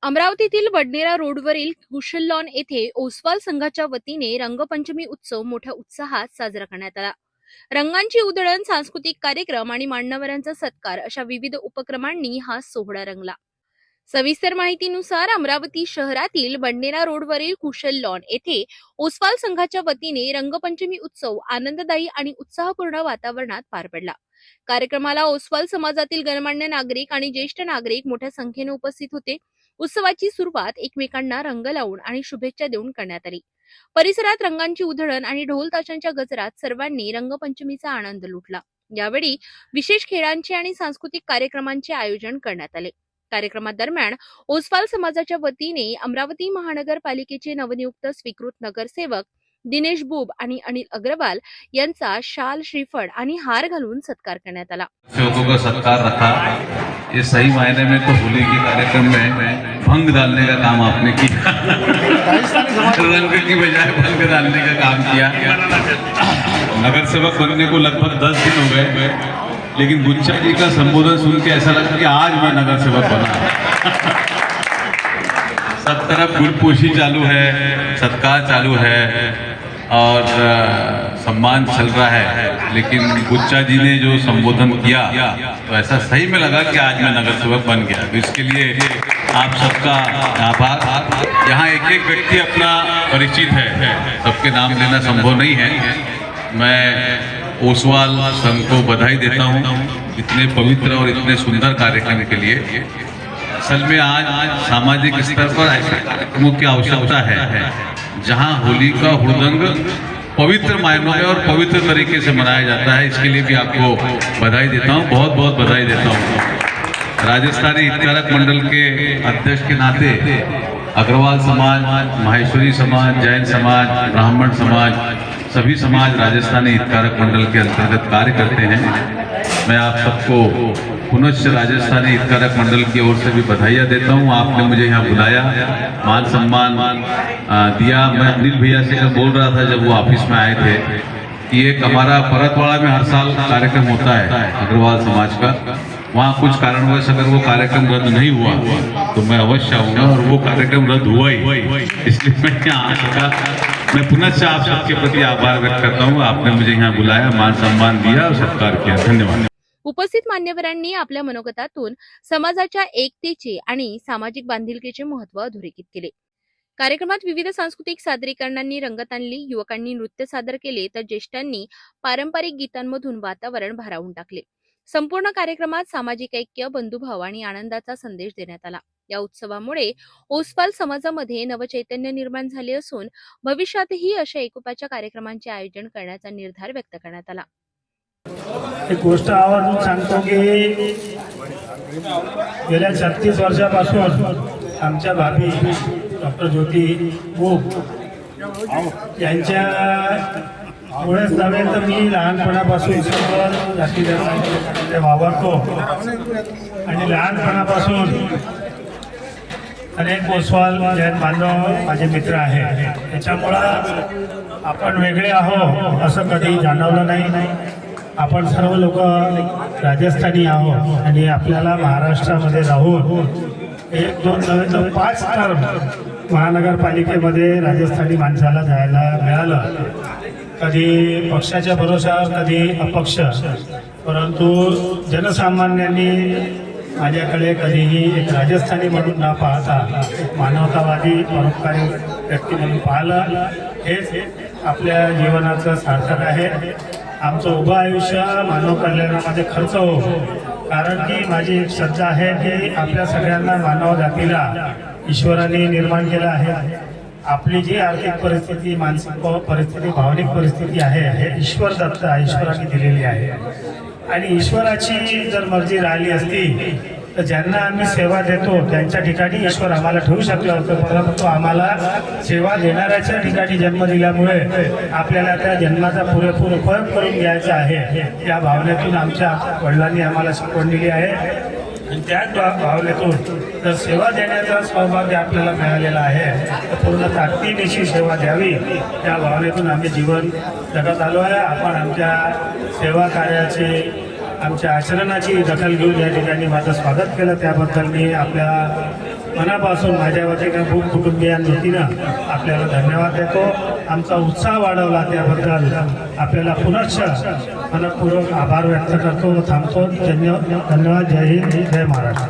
अमरावतीतील बडनेरा रोडवरील कुशल लॉन येथे ओसवाल संघाच्या वतीने रंगपंचमी उत्सव मोठ्या उत्साहात साजरा करण्यात आला। रंगांची उधळण, सांस्कृतिक कार्यक्रम आणि मान्यवरांचा सत्कार अशा विविध उपक्रमांनी हा सोहळा रंगला। सविस्तर माहितीनुसार अमरावती शहरातील बडनेरा रोडवरील कुशल लॉन येथे ओसवाल संघाच्या वतीने रंगपंचमी उत्सव आनंददायी आणि उत्साहपूर्ण वातावरणात पार पडला। कार्यक्रमाला ओसवाल समाजातील गणमान्य नागरिक आणि ज्येष्ठ नागरिक मोठ्या संख्येने उपस्थित होते। उत्सवाची सुरुवात एकमेकांना रंग लावून आणि शुभेच्छा देऊन करण्यात आली। परिसरात रंगांची उधळण आणि ढोल ताशांच्या गजरात सर्वांनी रंगपंचमीचा आनंद लुटला। यावेळी विशेष खेळांचे आणि सांस्कृतिक कार्यक्रमांचे आयोजन करण्यात आले। कार्यक्रमादरम्यान ओसवाल समाजाच्या वतीने अमरावती महानगरपालिकेचे नवनियुक्त स्वीकृत नगरसेवक दिनेश बुब आणि अनिल अग्रवाल यांचा शाल, श्रीफळ आणि हार घालून सत्कार करण्यात आला। सेवकों का सत्कार रखा। ये सही मायने में तो होली के कार्यक्रम में भंग डालने का काम आपने किया। रंग की बजाय भंग डालने का काम किया। नगर सेवक बनने को लगभग 10 दिन हो गए, लेकिन गुच्छा जी का संबोधन सुन के ऐसा लगा कि आज मैं नगर सेवक बना। सब तरफ गुलपोशी चालू है, सत्कार चालू है और सम्मान चल रहा है, लेकिन गुच्छा जी ने जो संबोधन किया तो ऐसा सही में लगा कि आज मैं नगर सेवक बन गया। तो इसके लिए आप सबका आभार। यहाँ एक एक व्यक्ति अपना परिचित है, सबके नाम लेना संभव नहीं है। मैं ओसवाल संघ को बधाई देता हूँ इतने पवित्र और इतने सुंदर कार्यक्रम के लिए। असल में आज सामाजिक स्तर पर ऐसे कार्यक्रमों की आवश्यकता है जहां होली का हुड़दंग पवित्र मायनों में और पवित्र तरीके से मनाया जाता है। इसके लिए भी आपको बधाई देता हूं, बहुत बहुत बधाई देता हूं। राजस्थानी हितधारक मंडल के अध्यक्ष के नाते अग्रवाल समाज, माहेश्वरी समाज, जैन समाज, ब्राह्मण समाज, सभी समाज राजस्थानी हितधारक मंडल के अंतर्गत कार्य करते हैं। मैं आप सबको पुनश्च राजस्थानी हितधारक मंडल की ओर से भी बधाइयाँ देता हूँ। आपने मुझे यहाँ बुलाया, मान सम्मान दिया। मैं अनिल भैया से बोल रहा था जब वो ऑफिस में आए थे कि एक हमारा परतवाड़ा में हर साल कार्यक्रम होता है अग्रवाल समाज का। वहाँ कुछ कारणवश अगर वो कार्यक्रम रद्द नहीं हुआ तो मैं अवश्य आऊँगा, और वो कार्यक्रम रद्द हुआ ही, इसलिए मैं यहाँ आ सका। मैं पुनश्च आप सबके प्रति आभार व्यक्त करता हूँ। आपने मुझे यहाँ बुलाया, मान सम्मान दिया और सत्कार किया। धन्यवाद। उपस्थित मान्यवरांनी आपल्या मनोगतातून समाजाच्या एकतेचे आणि सामाजिक बांधिलकीचे महत्त्व अधोरेखित केले। कार्यक्रमात विविध सांस्कृतिक सादरीकरणांनी रंगत आणली। युवकांनी नृत्य सादर केले तर ज्येष्ठांनी पारंपरिक गीतांमधून वातावरण भारावून टाकले। संपूर्ण कार्यक्रमात सामाजिक ऐक्य, बंधुभाव आणि आनंदाचा संदेश देण्यात आला। या उत्सवामुळे ओसवाल समाजामध्ये नवचैतन्य निर्माण झाले असून भविष्यातही अशा एकोप्याच्या कार्यक्रमांचे आयोजन करण्याचा निर्धार व्यक्त करण्यात आला। एक गोष्ट आवर्जून सांगतो की गेल्या 36 वर्षापासून आमच्या भाभी डॉक्टर ज्योती बुब यांच्या मुळेच नव्हे तर मी लहानपणापासून सर्व जास्तीत जास्त वावरतो आणि लहानपणापासून अनेक ओसवाल जैन बांधव माझे मित्र आहेत। त्याच्यामुळं आपण वेगळे आहो असं कधी जाणवलं नाही। आपण सर्व लोक राजस्थानी आहोत आणि आपल्याला महाराष्ट्रामध्ये राहून 1, 2 नव्हे तर 5 टर्म महानगरपालिकेमध्ये राजस्थानी माणसाला जायला मिळालं। कधी पक्षाच्या भरोशावर, कधी अपक्ष, परंतु जनसामान्यांनी माझ्याकडे कधीही एक राजस्थानी म्हणून न पाहता एक मानवतावादी परोपकारी व्यक्ती म्हणून पाहिलं। हेच आपल्या जीवनाचं सार्थक आहे। आमचं उभं आयुष्य मानव कल्याणामध्ये खर्च हो, कारण की माझी एक श्रद्धा आहे की आपल्या सगळ्यांना मानव जातीला ईश्वराने निर्माण केलं आहे। आपली जी आर्थिक परिस्थिती, मानसिक परिस्थिती, भावनिक परिस्थिती आहे हे ईश्वर दत्त ईश्वराने दिलेली आहे। आणि ईश्वराची जर मर्जी राहिली असती तर ज्यांना आम्ही सेवा देतो त्यांच्या ठिकाणी ईश्वर आम्हाला ठेवू शकला होतं, परंतु आम्हाला सेवा देणाऱ्याच्या ठिकाणी जन्म दिल्यामुळे आपल्याला त्या जन्माचा पुरेपूर उपयोग करून घ्यायचा आहे। या भावनेतून आमच्या वडिलांनी आम्हाला शिकवण दिली आहे आणि त्याच भावनेतून जर सेवा देण्याचा सौभाग्य आपल्याला मिळालेला आहे तर पूर्ण ताकदीनिशी सेवा द्यावी या भावनेतून आम्ही जीवन जगत आलो आहे। आपण आमच्या सेवा कार्याचे आमच्या आचरणाची दखल घेऊन या ठिकाणी माझं स्वागत केलं, त्याबद्दल मी आपल्या मनापासून माझ्या वतीनं कुटुंबियांवतीनं आपल्याला धन्यवाद देतो. आमचा उत्साह वाढवला त्याबद्दल आपल्याला पुनश्च मनपूर्वक आभार व्यक्त करतो व थांबतो. धन्यवाद. जय हिंद, जय महाराष्ट्र.